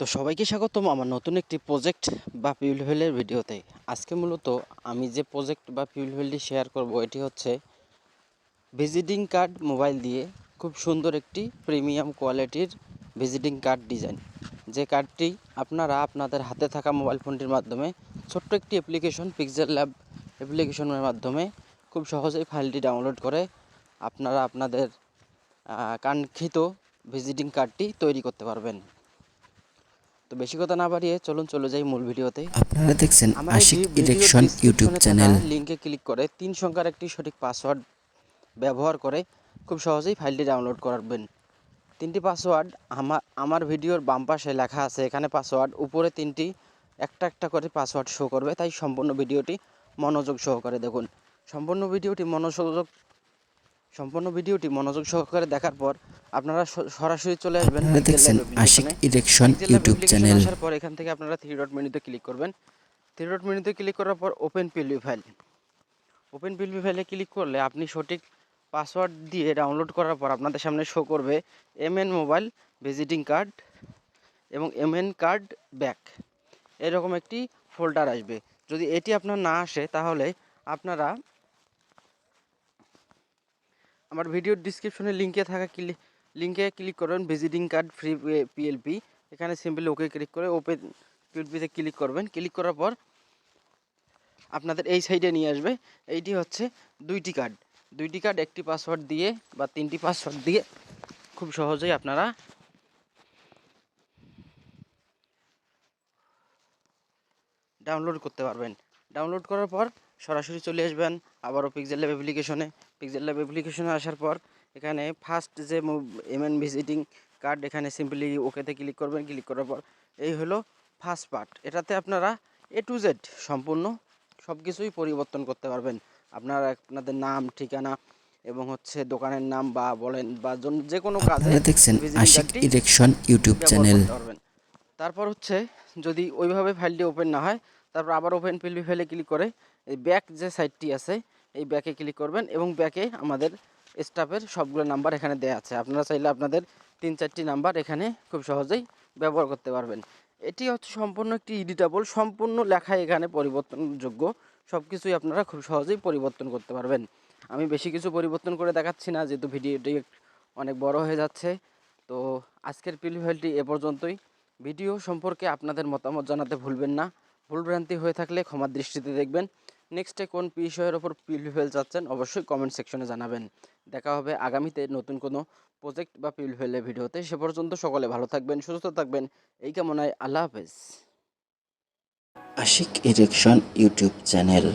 তো সবাইকে স্বাগতম আমার নতুন একটি প্রজেক্ট বা পিউলভেলের ভিডিওতে। আজকে মূলত আমি যে প্রজেক্ট বা পিউলভেলটি শেয়ার করব এটি হচ্ছে ভিজিটিং কার্ড মোবাইল দিয়ে খুব সুন্দর একটি প্রিমিয়াম কোয়ালিটির ভিজিটিং কার্ড ডিজাইন। যে কার্ডটি আপনারা আপনাদের হাতে থাকা মোবাইল ফোনটির মাধ্যমে ছোট্ট একটি অ্যাপ্লিকেশন পিক্সেল ল্যাব অ্যাপ্লিকেশনের মাধ্যমে খুব সহজেই ফাইলটি ডাউনলোড করে আপনারা আপনাদের কাঙ্ক্ষিত ভিজিটিং কার্ডটি তৈরি করতে পারবেন। তো বেশি কথা না বাড়িয়ে চলে যাই মূল ভিডিওতে। আপনারা দেখছেন আমার এই আশিক ভিডিওর ইলেকশন ইউটিউব ডিসক্রিপশনে থাকা চ্যানেল। লিঙ্কে ক্লিক করে 3 সংখ্যার একটি সঠিক পাসওয়ার্ড ব্যবহার করে খুব সহজেই ফাইলটি ডাউনলোড করবেন। 3টি পাসওয়ার্ড আমার ভিডিওর বাম পাশে লেখা আছে, এখানে পাসওয়ার্ড উপরে 3টি একটা একটা করে পাসওয়ার্ড শো করবে, তাই সম্পূর্ণ ভিডিওটি মনোযোগ সহকারে দেখুন। সম্পূর্ণ ভিডিওটি মনোযোগ সহকারে দেখার পর আপনারা সরাসরি চলে আসবেন আপনারা পিক্সেল ল্যাব দেখছেন আশিক অ্যাপ্লিকেশনে। ইলেকশন পিক্সেল ল্যাব ইউটিউব অ্যাপ্লিকেশনে চ্যানেল। আসার পর এখান থেকে আপনারা 3 ডট মেনুতে ক্লিক করবেন। 3 ডট মেনুতে ক্লিক করার পর open PLP file. Open PLP ফাইলে ক্লিক করলে আপনি সঠিক পাসওয়ার্ড দিয়ে ডাউনলোড করার পর আপনাদের সামনে শো করবে এমএন মোবাইল ভিজিটিং কার্ড এবং এমএন কার্ড ব্যাক, এরকম একটি ফোল্ডার আসবে। যদি এটি আপনার না আসে তাহলে আপনারা আমার ভিডিওর ডিসক্রিপশনে লিঙ্কে ক্লিক করবেন ভিজিটিং কার্ড ফ্রি পিএলপি। এখানে সিম্পলি ওকে ক্লিক করে ওপেন পিএলপিতে ক্লিক করবেন। ক্লিক করার পর আপনাদের এই সাইডে নিয়ে আসবে। এইটি হচ্ছে দুইটি কার্ড একটি পাসওয়ার্ড দিয়ে বা 3টি পাসওয়ার্ড দিয়ে খুব সহজেই আপনারা ডাউনলোড করতে পারবেন। ডাউনলোড করার পর সরাসরি চলে আসবেন আবারও পিক্সেল ল্যাব অ্যাপ্লিকেশনে। পিক্সেল ল্যাব অ্যাপ্লিকেশনে আসার পর এখানে ফার্স্ট যে এমএন ভিজিটিং কার্ড, এখানে সিম্পলি ওকেতে ক্লিক করবেন। ক্লিক করার পর এই হলো ফার্স্ট পার্ট। এটাতে আপনারা A to Z সম্পূর্ণ সব কিছুই পরিবর্তন করতে পারবেন। আপনারা আপনাদের নাম, ঠিকানা এবং হচ্ছে দোকানের নাম বা বলেন বা যে কোনো কাজে আপনারা দেখছেন ভিজিটিং আশিক কার্ডটি ইলেকশন ইউটিউব ব্যবহার চ্যানেল। করতে পারবেন। তারপর হচ্ছে যদি ওইভাবে ফাইলটি ওপেন না হয়, তারপর আবার ওপেন পিএলপি ফাইলে ক্লিক করে এই ব্যাক যে সাইটটি আছে এই ব্যাকে ক্লিক করবেন এবং ব্যাকে আমাদের স্টাফের সবগুলো নাম্বার এখানে দেওয়া আছে। আপনারা চাইলে আপনাদের 3-4টি নাম্বার এখানে খুব সহজেই ব্যবহার করতে পারবেন। এটি হচ্ছে সম্পূর্ণ একটি এডিটেবল, সম্পূর্ণ লেখা এখানে পরিবর্তনযোগ্য, সব কিছুই আপনারা খুব সহজেই পরিবর্তন করতে পারবেন। আমি বেশি কিছু পরিবর্তন করে দেখাচ্ছি না, যেহেতু ভিডিওটি অনেক বড় হয়ে যাচ্ছে। তো আজকের পিএলপি ফাইলটি এ পর্যন্তই। ভিডিও সম্পর্কে আপনাদের মতামত জানাতে ভুলবেন না। ভুলভ্রান্তি হয়ে থাকলে ক্ষমার দৃষ্টিতে দেখবেন। নেক্সটে কোন বিষয়ের ওপর পিএলপি ফাইল চাচ্ছেন অবশ্যই কমেন্ট সেকশনে জানাবেন। দেখা হবে আগামীতে নতুন কোনো প্রজেক্ট বা পিএলপি ফাইলের ভিডিওতে। সে পর্যন্ত সকলে ভালো থাকবেন, সুস্থ থাকবেন, এই কামনায় আল্লাহ হাফেজ। Ashik election YouTube channel.